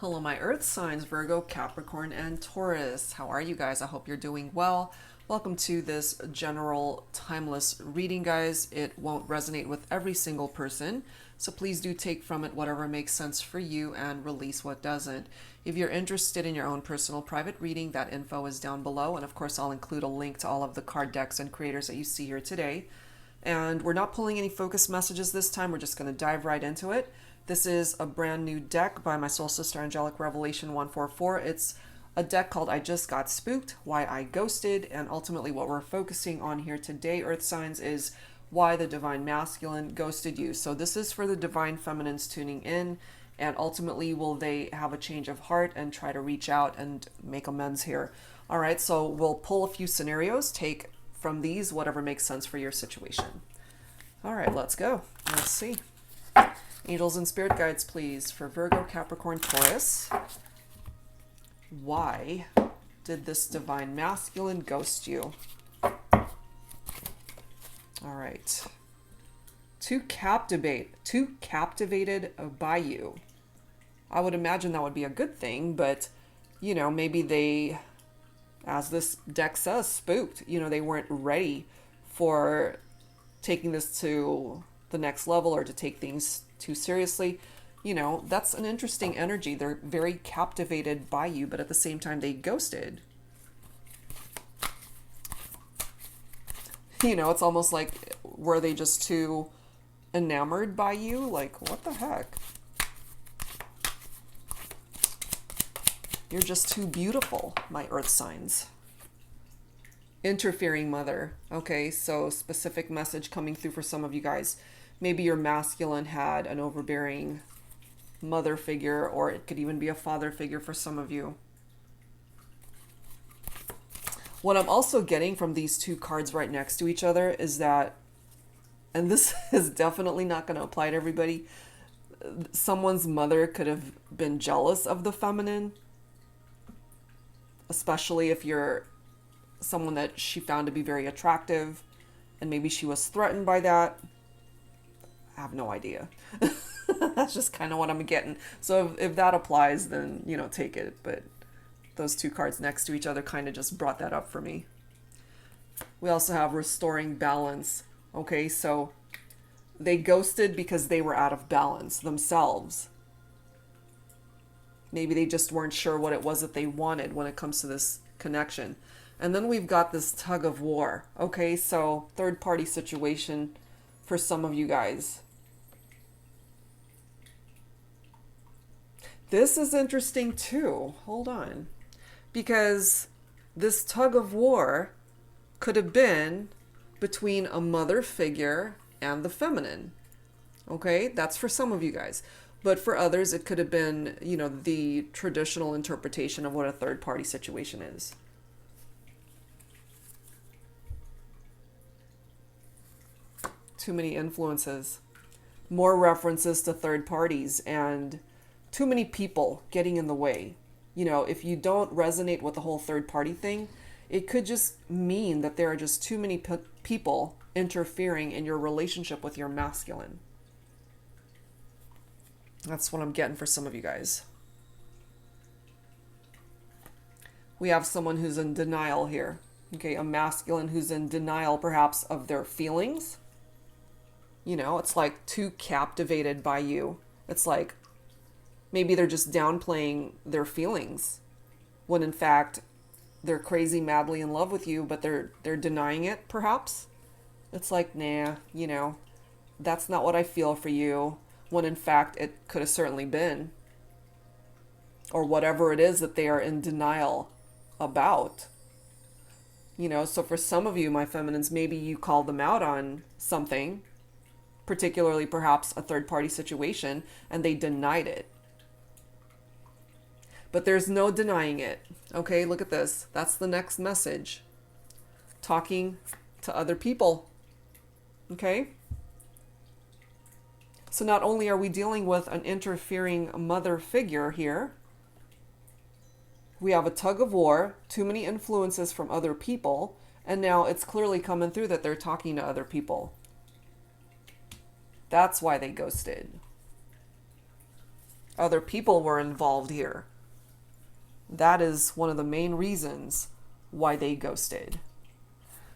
Hello, my Earth signs, Virgo, Capricorn, and Taurus. How are you guys? I hope you're doing well. Welcome to this general timeless reading, guys. It won't resonate with every single person, so please do take from it whatever makes sense for you and release what doesn't. If you're interested in your own personal private reading, that info is down below, and of course I'll include a link to all of the card decks and creators that you see here today. And we're not pulling any focus messages this time. We're just going to dive right into it. This is a brand new deck by my soul sister Angelic Revelation 144. It's a deck called I Just Got Spooked, Why I Ghosted, and ultimately what we're focusing on here today, Earth signs, is why the Divine Masculine ghosted you. So this is for the Divine Feminines tuning in, and ultimately will they have a change of heart and try to reach out and make amends here. All right, so we'll pull a few scenarios, take from these whatever makes sense for your situation. All right, let's go. Let's see. Angels and spirit guides, please, for Virgo, Capricorn, Taurus. Why did this Divine Masculine ghost you? All right. Too captivated by you. I would imagine that would be a good thing, but, you know, maybe they, as this deck says, spooked. You know, they weren't ready for taking this to the next level or to take things too seriously. You know, that's an interesting energy. They're very captivated by you, but at the same time they ghosted. You know, it's almost like, were they just too enamored by you? Like, what the heck? You're just too beautiful, my Earth signs. Interfering mother. Okay, so specific message coming through for some of you guys. Maybe your masculine had an overbearing mother figure, or it could even be a father figure for some of you. What I'm also getting from these two cards right next to each other is that, and this is definitely not going to apply to everybody, someone's mother could have been jealous of the feminine, especially if you're someone that she found to be very attractive, and maybe she was threatened by that. I have no idea. That's just kind of what I'm getting. So if that applies, then, you know, take it. But those two cards next to each other kind of just brought that up for me. We also have restoring balance. Okay, so they ghosted because they were out of balance themselves. Maybe they just weren't sure what it was that they wanted when it comes to this connection. And then we've got this tug of war. Okay, so third party situation for some of you guys. This is interesting too. Hold on. Because this tug of war could have been between a mother figure and the feminine. Okay, that's for some of you guys. But for others, it could have been, you know, the traditional interpretation of what a third party situation is. Too many influences. More references to third parties and too many people getting in the way. You know, if you don't resonate with the whole third party thing, it could just mean that there are just too many people interfering in your relationship with your masculine. That's what I'm getting for some of you guys. We have someone who's in denial here. Okay, a masculine who's in denial perhaps of their feelings. You know, it's like too captivated by you. It's like maybe they're just downplaying their feelings when in fact they're crazy madly in love with you, but they're denying it perhaps. It's like, nah, you know, that's not what I feel for you, when in fact it could have certainly been. Or whatever it is that they are in denial about. You know, so for some of you, my feminines, maybe you called them out on something, particularly perhaps a third party situation, and they denied it. But there's no denying it. Okay, look at this. That's the next message. Talking to other people. Okay? So not only are we dealing with an interfering mother figure here, we have a tug of war, too many influences from other people, and now it's clearly coming through that they're talking to other people. That's why they ghosted. Other people were involved here. That is one of the main reasons why they ghosted.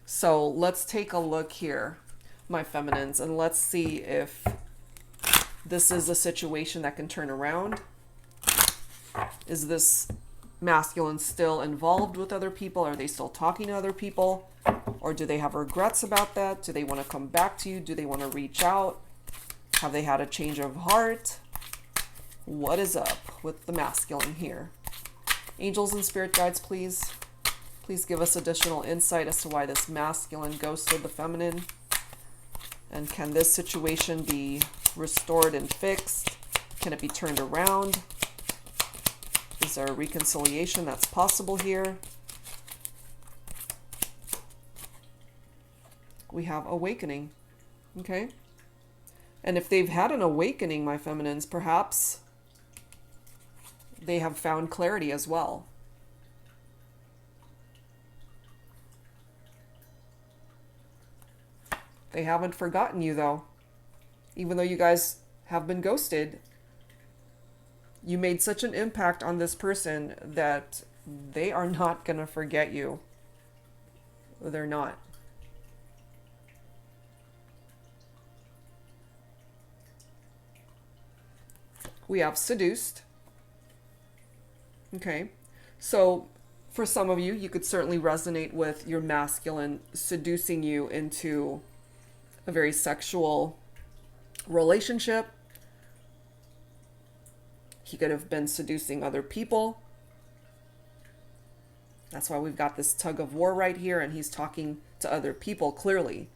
So let's take a look here, my feminines, and let's see if this is a situation that can turn around. Is this masculine still involved with other people? Are they still talking to other people? Or do they have regrets about that? Do they want to come back to you? Do they want to reach out? Have they had a change of heart? What is up with the masculine here? Angels and spirit guides, please. Please give us additional insight as to why this masculine ghosted the feminine. And can this situation be restored and fixed? Can it be turned around? Is there a reconciliation that's possible here? We have awakening. Okay. And if they've had an awakening, my feminines, perhaps they have found clarity as well. They haven't forgotten you, though. Even though you guys have been ghosted, you made such an impact on this person that they are not going to forget you. They're not. We have seduced. Okay. So for some of you, you could certainly resonate with your masculine seducing you into a very sexual relationship. He could have been seducing other people. That's why we've got this tug of war right here, and he's talking to other people clearly.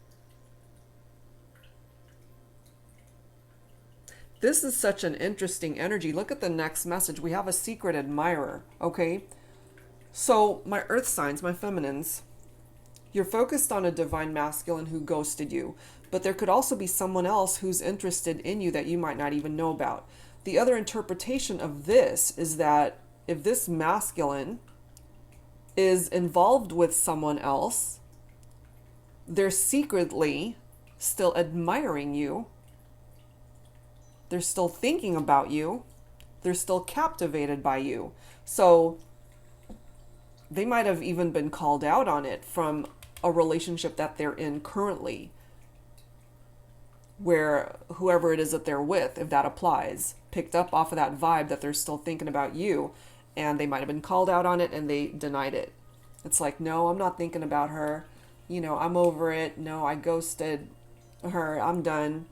This is such an interesting energy. Look at the next message. We have a secret admirer, okay? So my earth signs, my feminines, you're focused on a divine masculine who ghosted you, but there could also be someone else who's interested in you that you might not even know about. The other interpretation of this is that if this masculine is involved with someone else, they're secretly still admiring you. They're still thinking about you. They're still captivated by you. So they might have even been called out on it from a relationship that they're in currently, where whoever it is that they're with, if that applies, picked up off of that vibe that they're still thinking about you, and they might have been called out on it and they denied it. It's like, no, I'm not thinking about her. You know, I'm over it. No, I ghosted her. I'm done.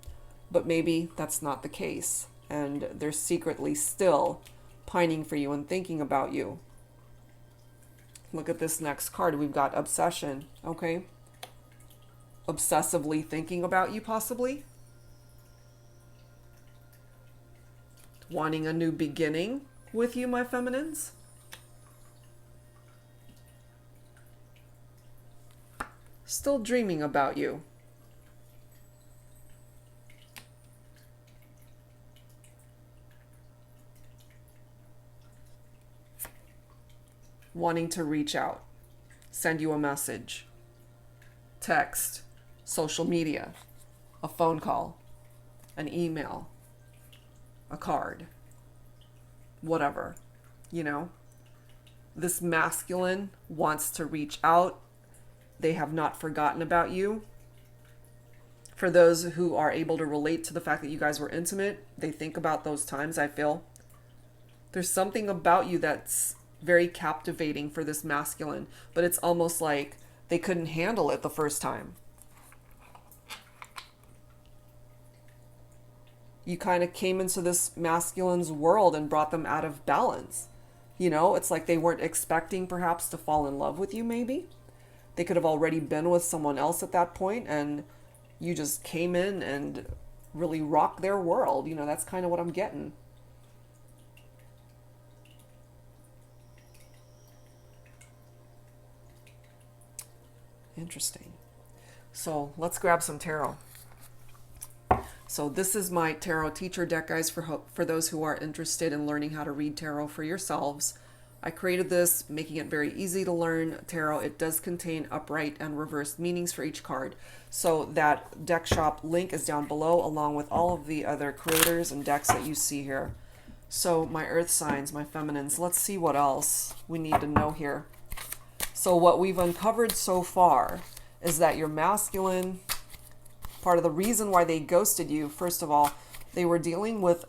But maybe that's not the case, and they're secretly still pining for you and thinking about you. Look at this next card. We've got obsession, okay? Obsessively thinking about you, possibly. Wanting a new beginning with you, my feminines. Still dreaming about you. Wanting to reach out, send you a message, text, social media, a phone call, an email, a card, whatever, you know. This masculine wants to reach out. They have not forgotten about you. For those who are able to relate to the fact that you guys were intimate, they think about those times, I feel. There's something about you that's very captivating for this masculine, but it's almost like they couldn't handle it the first time. You kind of came into this masculine's world and brought them out of balance. You know, it's like they weren't expecting perhaps to fall in love with you, maybe. They could have already been with someone else at that point, and you just came in and really rocked their world. You know, that's kind of what I'm getting. Interesting. So let's grab some tarot. So this is my tarot teacher deck, guys, for those who are interested in learning how to read tarot for yourselves. I created this, making it very easy to learn tarot. It does contain upright and reversed meanings for each card. So that deck shop link is down below, along with all of the other creators and decks that you see here. So my earth signs, my feminines, let's see what else we need to know here. So what we've uncovered so far is that your masculine, part of the reason why they ghosted you, first of all, they were dealing with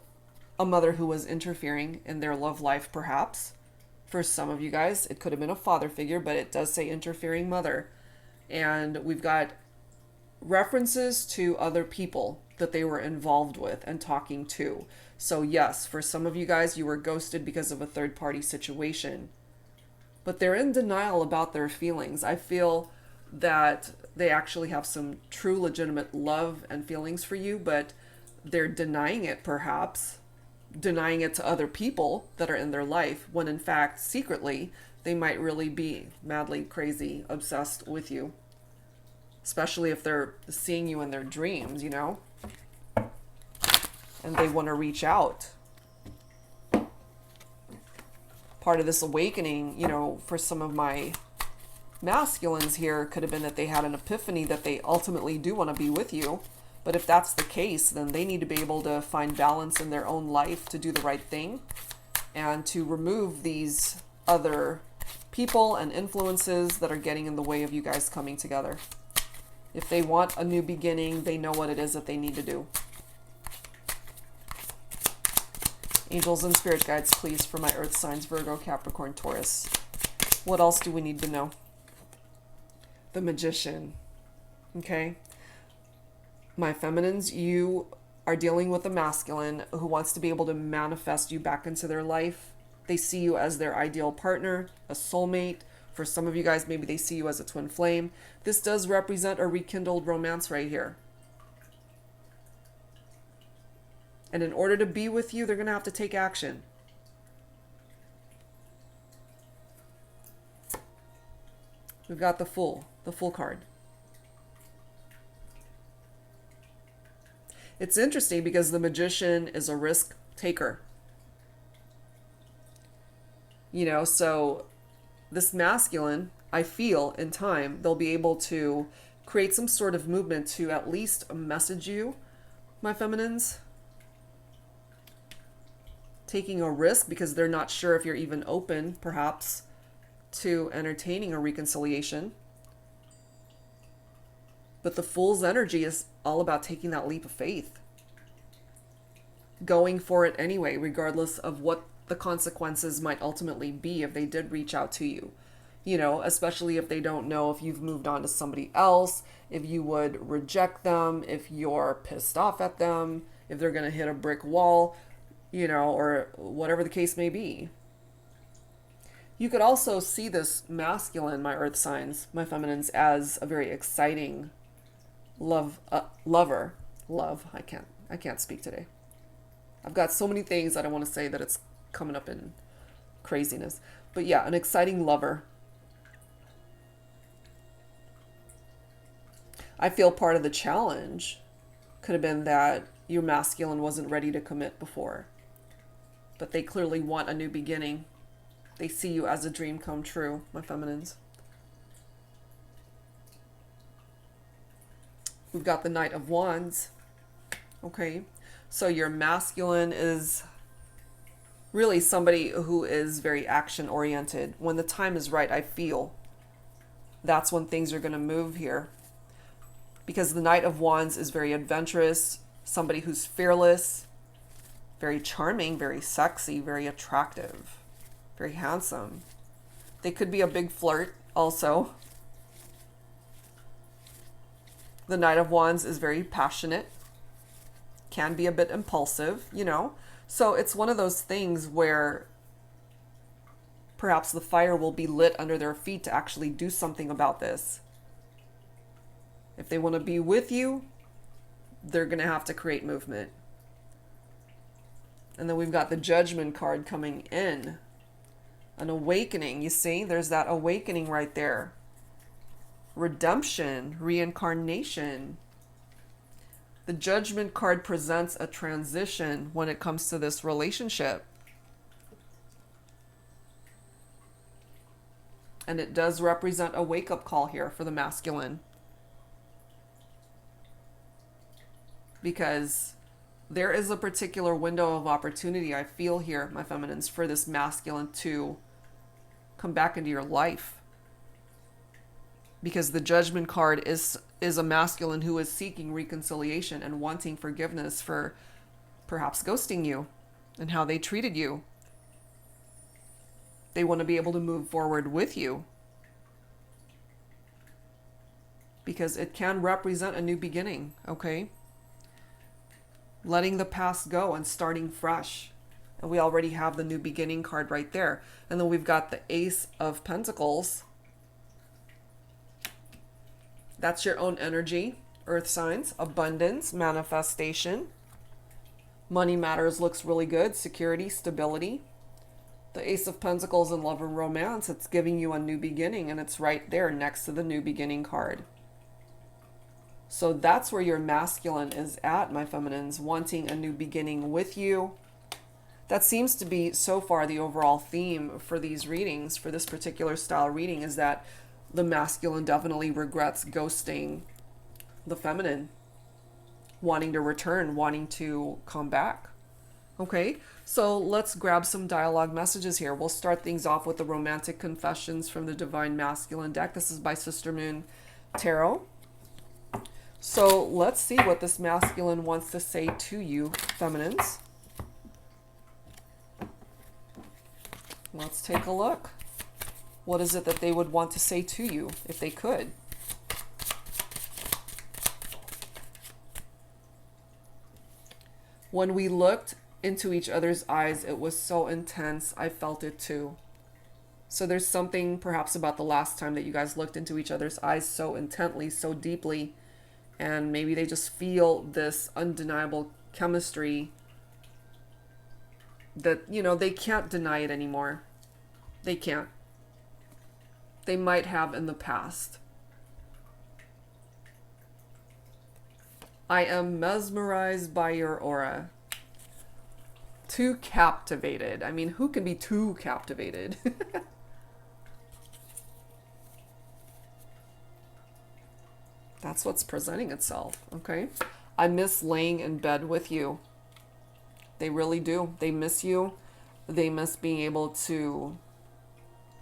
a mother who was interfering in their love life, perhaps. For some of you guys, it could have been a father figure, but it does say interfering mother. And we've got references to other people that they were involved with and talking to. So yes, for some of you guys, you were ghosted because of a third-party situation. But they're in denial about their feelings. I feel that they actually have some true legitimate love and feelings for you, but they're denying it, perhaps denying it to other people that are in their life, when in fact secretly they might really be madly crazy obsessed with you, especially if they're seeing you in their dreams, you know, and they want to reach out. Part of this awakening, you know, for some of my masculines here could have been that they had an epiphany that they ultimately do want to be with you. But if that's the case, then they need to be able to find balance in their own life to do the right thing and to remove these other people and influences that are getting in the way of you guys coming together. If they want a new beginning, they know what it is that they need to do. Angels and spirit guides, please, for my earth signs, Virgo, Capricorn, Taurus. What else do we need to know? The Magician. Okay. My feminines, you are dealing with a masculine who wants to be able to manifest you back into their life. They see you as their ideal partner, a soulmate. For some of you guys, maybe they see you as a twin flame. This does represent a rekindled romance right here. And in order to be with you, they're going to have to take action. We've got the Fool card. It's interesting because the Magician is a risk taker. You know, so this masculine, I feel in time, they'll be able to create some sort of movement to at least message you, my feminines. Taking a risk because they're not sure if you're even open, perhaps, to entertaining a reconciliation. But the Fool's energy is all about taking that leap of faith. Going for it anyway, regardless of what the consequences might ultimately be if they did reach out to you. You know, especially if they don't know if you've moved on to somebody else, if you would reject them, if you're pissed off at them, if they're going to hit a brick wall, you know, or whatever the case may be. You could also see this masculine, my earth signs, my feminines, as a very exciting lover. I can't speak today. I've got so many things that I want to say that it's coming up in craziness. But yeah, an exciting lover. I feel part of the challenge could have been that your masculine wasn't ready to commit before. But they clearly want a new beginning. They see you as a dream come true, my feminines. We've got the Knight of Wands. Okay. So your masculine is really somebody who is very action oriented. When the time is right, I feel that's when things are going to move here. Because the Knight of Wands is very adventurous, somebody who's fearless, very charming, very sexy, very attractive, very handsome. They could be a big flirt also. The Knight of Wands is very passionate, can be a bit impulsive, you know. So it's one of those things where perhaps the fire will be lit under their feet to actually do something about this. If they want to be with you, they're going to have to create movement. And then we've got the Judgment card coming in. An awakening. You see, there's that awakening right there. Redemption, reincarnation. The Judgment card presents a transition when it comes to this relationship. And it does represent a wake-up call here for the masculine. Because there is a particular window of opportunity I feel here, my feminines, for this masculine to come back into your life. Because the Judgment card is a masculine who is seeking reconciliation and wanting forgiveness for perhaps ghosting you and how they treated you. They want to be able to move forward with you, because it can represent a new beginning, okay? Letting the past go and starting fresh. And we already have the new beginning card right there. And then we've got the Ace of Pentacles. That's your own energy, earth signs, abundance, manifestation. Money matters looks really good, security, stability. The Ace of Pentacles in love and romance, it's giving you a new beginning, and it's right there next to the new beginning card. So that's where your masculine is at, my feminines, wanting a new beginning with you. That seems to be so far the overall theme for these readings, for this particular style reading, is that the masculine definitely regrets ghosting the feminine, wanting to return, wanting to come back. Okay, so let's grab some dialogue messages here. We'll start things off with the Romantic Confessions from the Divine Masculine deck. This is by Sister Moon Tarot. So let's see what this masculine wants to say to you, feminines. Let's take a look. What is it that they would want to say to you if they could? When we looked into each other's eyes, it was so intense. I felt it too. So there's something perhaps about the last time that you guys looked into each other's eyes so intently, so deeply, and maybe they just feel this undeniable chemistry that, you know, they can't deny it anymore. They can't. They might have in the past. I am mesmerized by your aura. Too captivated. I mean, who can be too captivated? That's what's presenting itself, okay? I miss laying in bed with you. They really do. They miss you. They miss being able to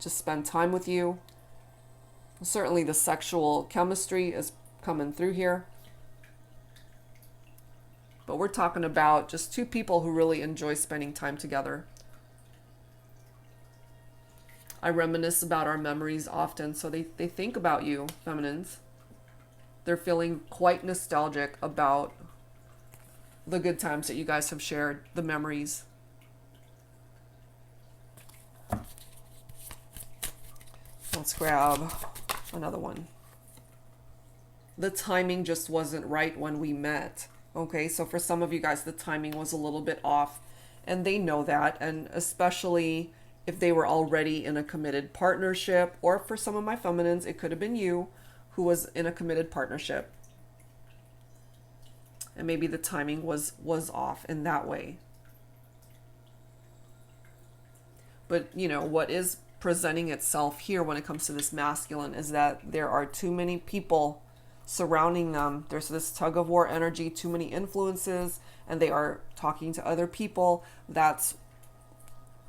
just spend time with you. Certainly the sexual chemistry is coming through here. But we're talking about just two people who really enjoy spending time together. I reminisce about our memories often, so they think about you, feminines. They're feeling quite nostalgic about the good times that you guys have shared, the memories. Let's grab another one. The timing just wasn't right when we met. Okay, so for some of you guys, the timing was a little bit off, and they know that, and especially if they were already in a committed partnership, or for some of my feminines, it could have been you who was in a committed partnership. And maybe the timing was off in that way. But, you know, what is presenting itself here when it comes to this masculine is that there are too many people surrounding them. There's this tug of war energy, too many influences, and they are talking to other people. That's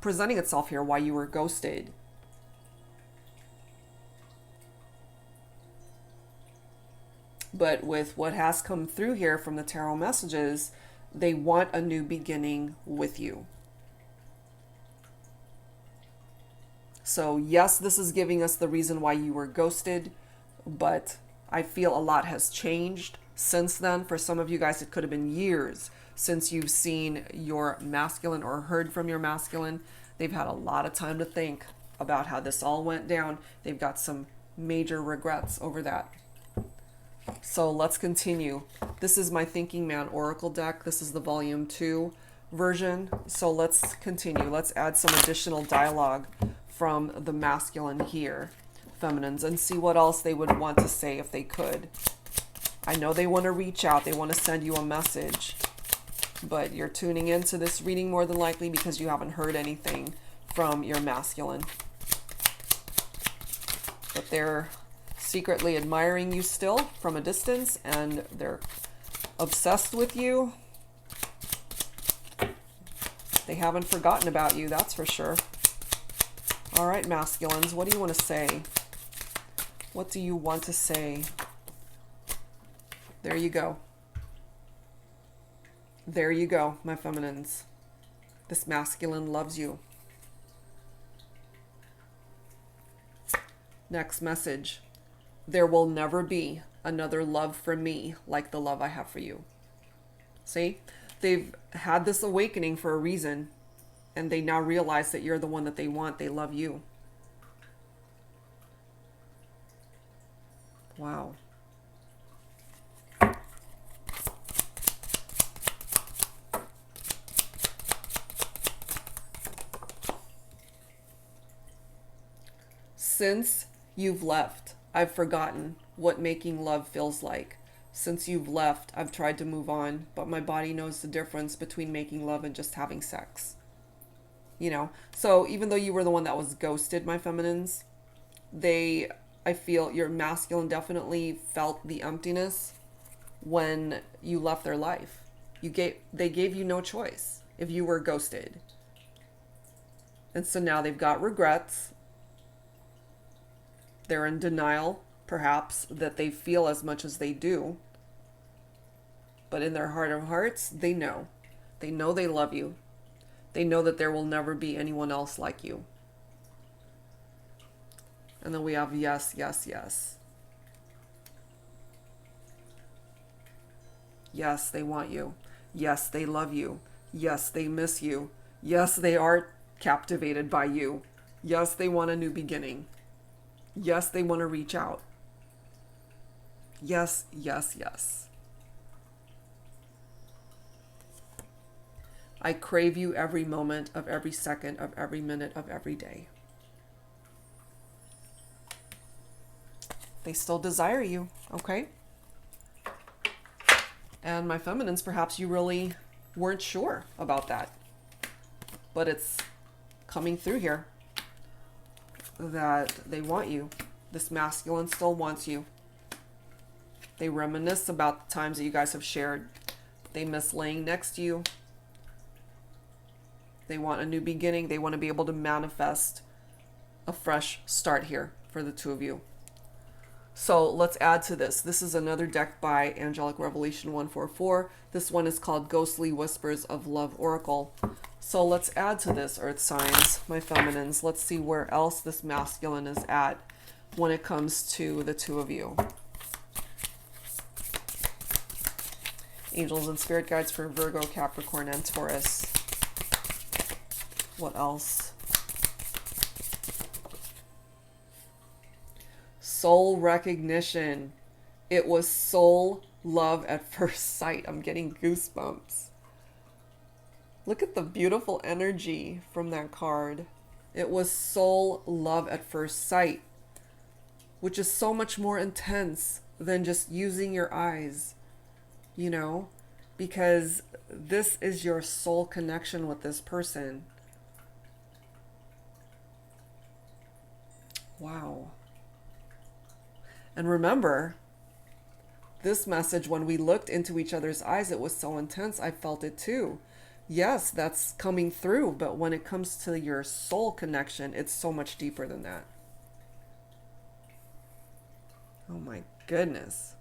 presenting itself here, why you were ghosted. But with what has come through here from the tarot messages, they want a new beginning with you. So yes, this is giving us the reason why you were ghosted, but I feel a lot has changed since then. For some of you guys, it could have been years since you've seen your masculine or heard from your masculine. They've had a lot of time to think about how this all went down. They've got some major regrets over that. So let's continue. This is my Thinking Man Oracle deck. This is the volume 2 version. So let's continue. Let's add some additional dialogue from the masculine here, feminines, and see what else they would want to say if they could. I know they want to reach out. They want to send you a message, but you're tuning into this reading more than likely because you haven't heard anything from your masculine. But they're secretly admiring you still from a distance, and they're obsessed with you. They haven't forgotten about you, that's for sure. All right, masculines, what do you want to say? What do you want to say? There you go. There you go, my feminines. This masculine loves you. Next message. There will never be another love for me like the love I have for you. See? They've had this awakening for a reason, and they now realize that you're the one that they want. They love you. Wow. Since you've left, I've forgotten what making love feels like. Since you've left, I've tried to move on, but my body knows the difference between making love and just having sex. You know, so even though you were the one that was ghosted, my feminines, I feel your masculine definitely felt the emptiness when you left their life. They gave you no choice if you were ghosted. And so now they've got regrets. They're in denial, perhaps, that they feel as much as they do. But in their heart of hearts, they know. They know they love you. They know that there will never be anyone else like you. And then we have yes, yes, yes. Yes, they want you. Yes, they love you. Yes, they miss you. Yes, they are captivated by you. Yes, they want a new beginning. Yes, they want to reach out. Yes, yes, yes. I crave you every moment of every second of every minute of every day. They still desire you, okay? And my feminines, perhaps you really weren't sure about that. But it's coming through here that they want you. This masculine still wants you. They reminisce about the times that you guys have shared. They miss laying next to you. They want a new beginning. They want to be able to manifest a fresh start here for the two of you. So let's add to this. This is another deck by Angelic Revelation 144. This one is called Ghostly Whispers of Love Oracle. So let's add to this, Earth signs, my feminines. Let's see where else this masculine is at when it comes to the two of you. Angels and spirit guides for Virgo, Capricorn, and Taurus. What else? Soul recognition. It was soul love at first sight. I'm getting goosebumps. Look at the beautiful energy from that card. It was soul love at first sight, which is so much more intense than just using your eyes, you know, because this is your soul connection with this person. Wow. And remember, this message, when we looked into each other's eyes, it was so intense. I felt it too. Yes, that's coming through. But when it comes to your soul connection, it's so much deeper than that. Oh my goodness.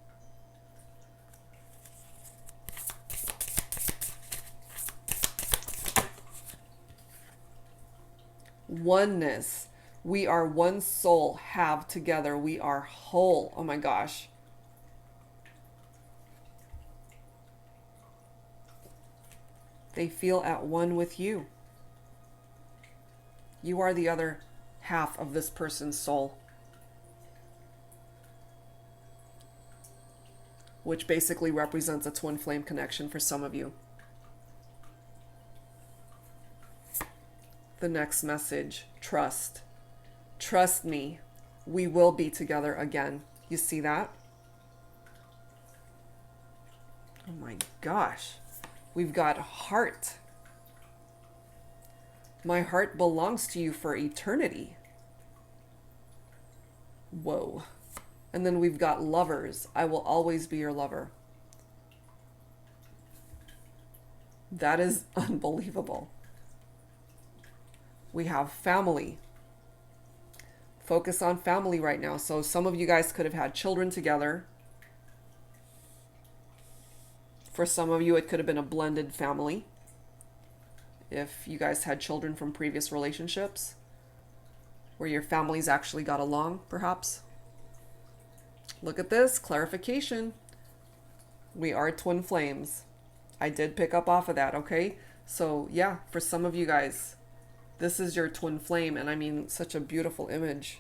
Oneness. We are one soul, have together. We are whole. Oh my gosh. They feel at one with you. You are the other half of this person's soul, which basically represents a twin flame connection for some of you. The next message, trust. Trust me, we will be together again. You see that? Oh my gosh. We've got heart. My heart belongs to you for eternity. Whoa. And then we've got lovers. I will always be your lover. That is unbelievable. We have family. Focus on family right now. So some of you guys could have had children together. For some of you, it could have been a blended family. If you guys had children from previous relationships, where your families actually got along, perhaps. Look at this, clarification. We are twin flames. I did pick up off of that, okay? So yeah, for some of you guys, this is your twin flame, and I mean, such a beautiful image.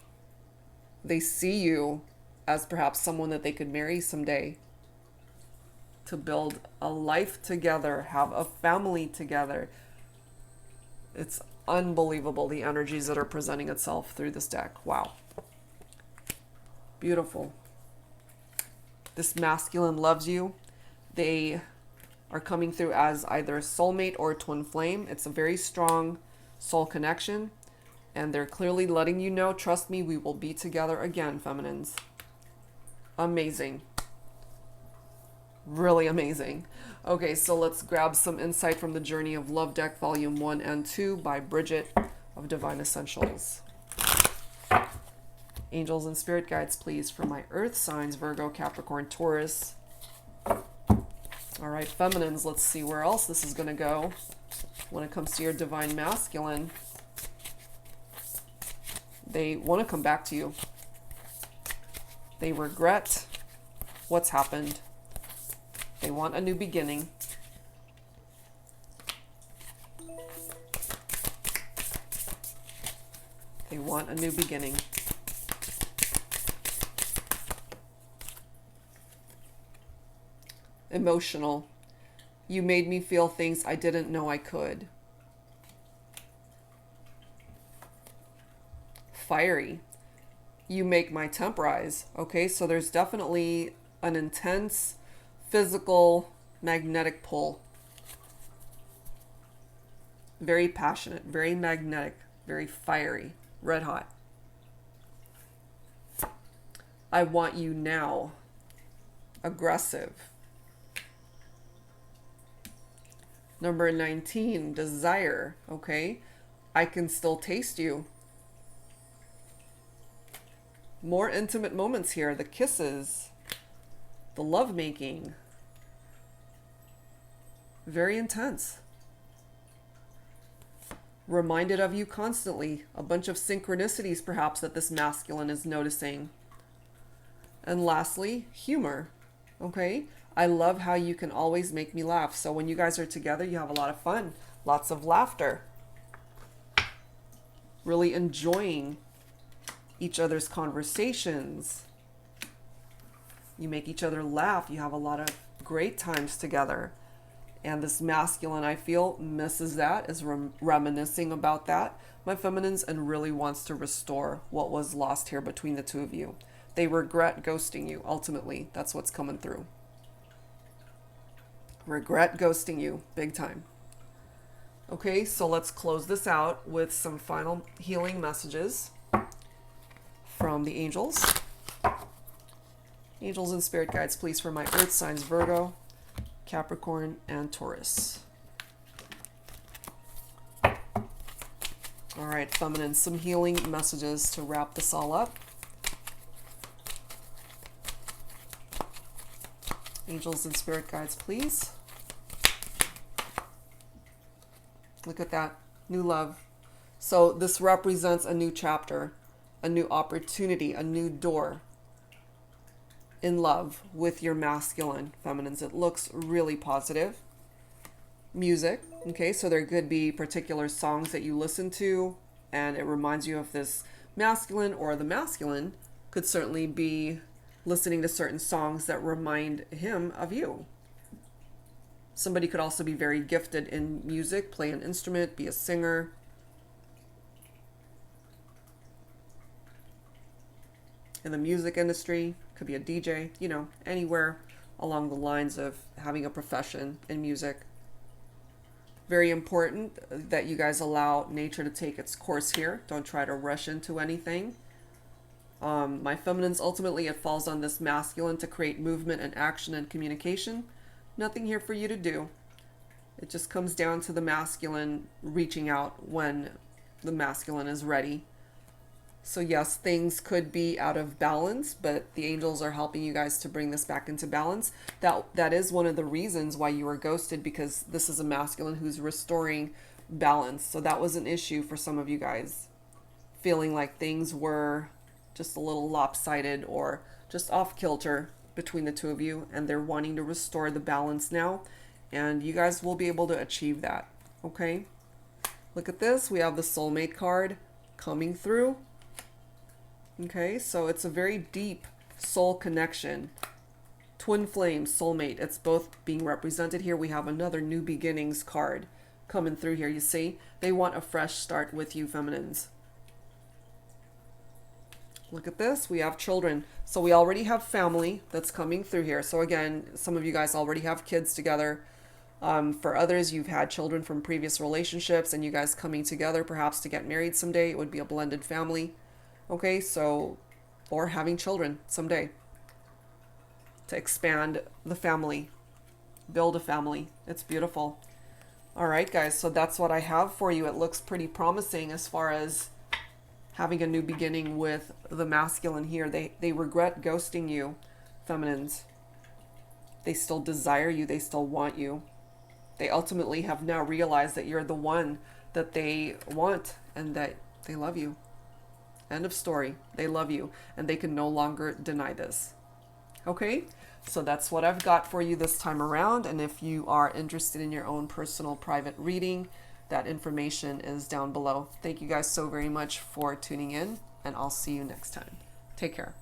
They see you as perhaps someone that they could marry someday, to build a life together, have a family together. It's unbelievable, the energies that are presenting itself through this deck. Wow. Beautiful. This masculine loves you. They are coming through as either a soulmate or a twin flame. It's a very strong soul connection. And they're clearly letting you know, trust me, we will be together again, feminines. Amazing. Really amazing. Okay, so let's grab some insight from the Journey of Love deck, Volume 1 and 2 by Bridget of Divine Essentials. Angels and spirit guides, please, for my earth signs, Virgo, Capricorn, Taurus. All right, feminines, let's see where else this is going to go when it comes to your divine masculine. They want to come back to you. They regret what's happened. They want a new beginning. They want a new beginning. Emotional. You made me feel things I didn't know I could. Fiery. You make my temp rise. Okay, so there's definitely an intense physical magnetic pull. Very passionate, very magnetic, very fiery, red hot. I want you now. Aggressive. Number 19, desire. Okay, I can still taste you. More intimate moments here. The kisses, the lovemaking. Very intense. Reminded of you constantly. A bunch of synchronicities perhaps that this masculine is noticing. And lastly, humor. Okay, I love how you can always make me laugh. So when you guys are together, you have a lot of fun, lots of laughter. Really enjoying each other's conversations. You make each other laugh. You have a lot of great times together. And this masculine, I feel, misses that, is reminiscing about that, my feminines, and really wants to restore what was lost here between the two of you. They regret ghosting you, ultimately. That's what's coming through. Regret ghosting you, big time. Okay, so let's close this out with some final healing messages from the angels. Angels and spirit guides, please, for my earth signs, Virgo, Capricorn, and Taurus. All right, feminine, some healing messages to wrap this all up. Angels and spirit guides, please. Look at that, new love. So this represents a new chapter, a new opportunity, a new door in love with your masculine, feminines. It looks really positive. Music, okay, so there could be particular songs that you listen to and it reminds you of this masculine, or the masculine could certainly be listening to certain songs that remind him of you. Somebody could also be very gifted in music, play an instrument, be a singer. In the music industry, could be a DJ, you know, anywhere along the lines of having a profession in music. Very important that you guys allow nature to take its course here. Don't try to rush into anything. My feminines, ultimately, it falls on this masculine to create movement and action and communication. Nothing here for you to do. It just comes down to the masculine reaching out when the masculine is ready. So yes, things could be out of balance, but the angels are helping you guys to bring this back into balance. That is one of the reasons why you were ghosted, because this is a masculine who's restoring balance. So that was an issue for some of you guys, feeling like things were just a little lopsided or just off kilter between the two of you, and they're wanting to restore the balance now, and you guys will be able to achieve that. Okay, look at this. We have the soulmate card coming through. Okay, so it's a very deep soul connection. Twin flame, soulmate, it's both being represented here. We have another new beginnings card coming through here. You see, they want a fresh start with you, feminines. Look at this. We have children. So we already have family that's coming through here. So again, some of you guys already have kids together. For others, you've had children from previous relationships and you guys coming together perhaps to get married someday. It would be a blended family. Okay, so, or having children someday to expand the family, build a family. It's beautiful. All right, guys, so that's what I have for you. It looks pretty promising as far as having a new beginning with the masculine here. They regret ghosting you, feminines. They still desire you. They still want you. They ultimately have now realized that you're the one that they want and that they love you. End of story. They love you and they can no longer deny this. Okay, so that's what I've got for you this time around. And if you are interested in your own personal private reading, that information is down below. Thank you guys so very much for tuning in, and I'll see you next time. Take care.